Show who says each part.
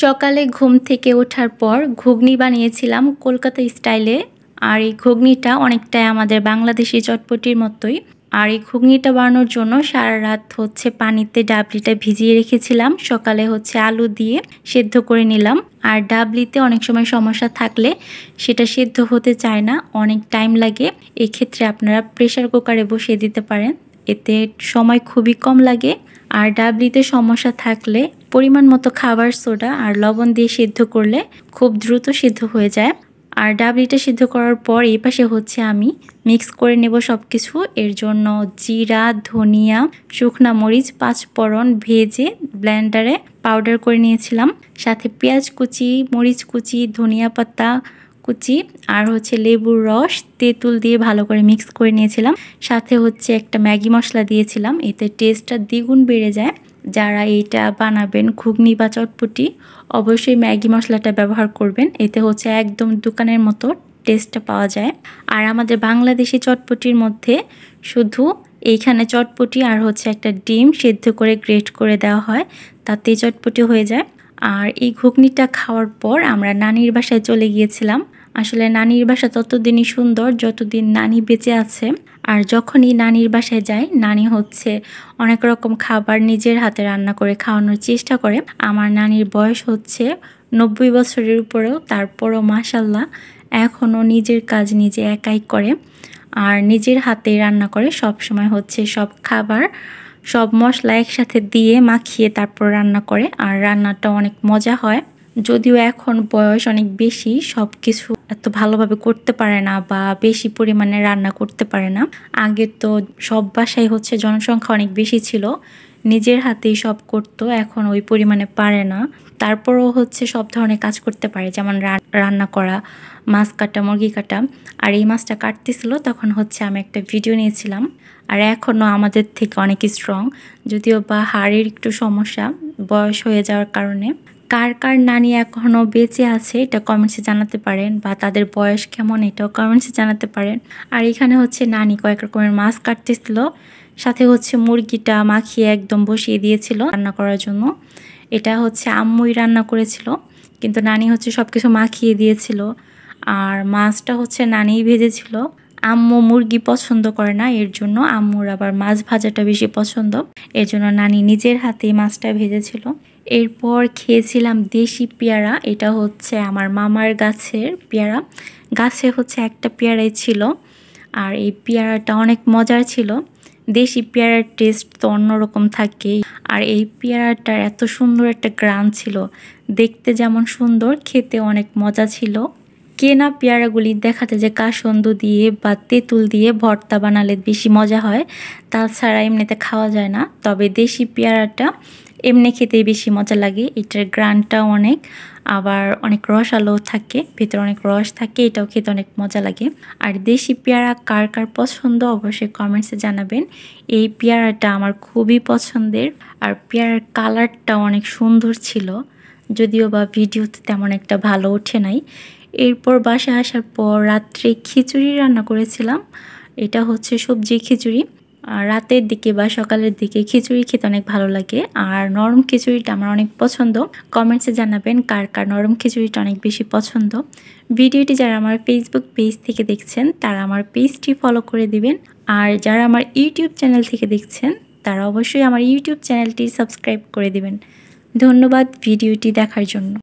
Speaker 1: সকালে ঘুম থেকে ওঠার পর ঘুগনি বানিয়েছিলাম কলকাতা স্টাইলে। আর এই ঘুগনিটা অনেকটাই আমাদের বাংলাদেশি চটপটির মতোই। আর এই ঘুগনিটা বানানোর জন্য সারা রাত পানিতে ডাবলিটা ভিজিয়ে রেখেছিলাম। সকালে আলু দিয়ে সেদ্ধ করে নিলাম। আর ডাবলিতে অনেক সময় সমস্যা থাকলে সেটা সেদ্ধ হতে চায় না, অনেক টাইম লাগে। এক্ষেত্রে আপনারা প্রেসার কুকারে বসিয়ে দিতে পারেন, এতে সময় খুবই কম লাগে। আর ডাবলিতে সমস্যা থাকলে পরিমাণ মতো খাবার সোডা আর লবণ দিয়ে সিদ্ধ করলে খুব দ্রুত সিদ্ধ হয়ে যায়। আর ডাবলিটা সিদ্ধ করার পর এই পাশে আমি মিক্স করে নেব সব কিছু। এর জন্য জিরা, ধনিয়া, শুকনা মরিচ, পাঁচফোড়ন ভেজে ব্লেন্ডারে পাউডার করে নিয়েছিলাম। সাথে পেঁয়াজ কুচি, মরিচ কুচি, ধনিয়া পাতা কুচি আর লেবুর রস, তেঁতুল দিয়ে ভালো করে মিক্স করে নিয়েছিলাম। সাথে একটা ম্যাগি মশলা দিয়েছিলাম, এতে টেস্টটা দ্বিগুণ বেড়ে যায়। যারা এইটা বানাবেন ঘুগনি বা চটপটি, অবশ্যই ম্যাগি মশলাটা ব্যবহার করবেন, এতে একদম দোকানের মতো টেস্টটা পাওয়া যায়। আর আমাদের বাংলাদেশি চটপটির মধ্যে শুধু এইখানে চটপটি আর একটা ডিম সেদ্ধ করে গ্রেট করে দেওয়া হয়, তাতেই চটপটি হয়ে যায়। আর এই ঘুগনিটা খাওয়ার পর আমরা নানির বাসায় চলে গিয়েছিলাম। আসলে নানির বাসা ততদিনই সুন্দর যতদিন নানি বেঁচে আছে। আর যখনই নানির বাসায় যাই, নানি অনেক রকম খাবার নিজের হাতে রান্না করে খাওয়ানোর চেষ্টা করে। আমার নানির বয়স 90 বছরের উপরেও, তারপরও মাশাল্লাহ এখনও নিজের কাজ নিজে একাই করে আর নিজের হাতে রান্না করে। সব সময় সব খাবার সব মশলা একসাথে দিয়ে মাখিয়ে তারপর রান্না করে, আর রান্নাটা অনেক মজা হয়। যদিও এখন বয়স অনেক বেশি, সব কিছু এত ভালোভাবে করতে পারে না বা বেশি পরিমাণে রান্না করতে পারে না। আগে তো সব বাসায় জনসংখ্যা অনেক বেশি ছিল, নিজের হাতেই সব করতো, এখন ওই পরিমাণে পারে না। তারপরও সব ধরনের কাজ করতে পারে, যেমন রান্না করা, মাছ কাটা, মুরগি কাটা। আর এই মাছটা কাটতেছিল তখন আমি একটা ভিডিও নিয়েছিলাম। আর এখনও আমাদের থেকে অনেক স্ট্রং, যদিও বা হাড়ের একটু সমস্যা বয়স হয়ে যাওয়ার কারণে। কার কার নানি এখনও বেঁচে আছে এটা কমেন্টসে জানাতে পারেন, বা তাদের বয়স কেমন এটাও কমেন্টসে জানাতে পারেন। আর এখানে নানি কয়েক রকমের মাছ কাটতেছিল, সাথে মুরগিটা মাখিয়ে একদম বসিয়ে দিয়েছিল রান্না করার জন্য। এটা আম্মুই রান্না করেছিল, কিন্তু নানি সব কিছু মাখিয়ে দিয়েছিল। আর মাছটা নানিই ভেজেছিল। আম্মু মুরগি পছন্দ করে না, এর জন্য আম্মুর আবার মাছ ভাজাটা বেশি পছন্দ, এর জন্য নানি নিজের হাতেই মাছটা ভেজেছিল। এরপর খেয়েছিলাম দেশি পেয়ারা। এটা আমার মামার গাছের পেয়ারা। গাছে একটা পেয়ারাই ছিল, আর এই পেয়ারাটা অনেক মজার ছিল। দেশি পেয়ারার টেস্ট তো অন্যরকম থাকে। আর এই পেয়ারাটার এত সুন্দর একটা গ্রান ছিল, দেখতে যেমন সুন্দর, খেতে অনেক মজা ছিল। কেনা পেয়ারাগুলি দেখাতে যে কাসন্দ দিয়ে বা তেঁতুল দিয়ে ভর্তা বানালে বেশি মজা হয়, তাছাড়া এমনিতে খাওয়া যায় না। তবে দেশি পেয়ারাটা এমনি খেতেই বেশি মজা লাগে, এটার গ্রানটা অনেক, আবার অনেক রসালো থাকে, ভেতরে অনেক রস থাকে, এটাও খেতে অনেক মজা লাগে। আর দেশি পেয়ারা কার কার পছন্দ অবশ্যই কমেন্টসে জানাবেন। এই পেয়ারাটা আমার খুবই পছন্দের। আর পেয়ারার কালারটা অনেক সুন্দর ছিল, যদিও বা ভিডিওতে তেমন একটা ভালো ওঠে নাই। এরপর বাসায় আসার পর রাত্রে খিচুড়ি রান্না করেছিলাম। এটা সবজি খিচুড়ি। আর রাতের দিকে বা সকালের দিকে খিচুড়ি খেতে অনেক ভালো লাগে। আর নরম খিচুড়িটা আমার অনেক পছন্দ। কমেন্টসে জানাবেন কার কার নরম খিচুড়িটা অনেক বেশি পছন্দ। ভিডিওটি যারা আমার ফেসবুক পেজ থেকে দেখছেন তারা আমার পেজটি ফলো করে দিবেন। আর যারা আমার ইউটিউব চ্যানেল থেকে দেখছেন তারা অবশ্যই আমার ইউটিউব চ্যানেলটি সাবস্ক্রাইব করে দিবেন। ধন্যবাদ ভিডিওটি দেখার জন্য।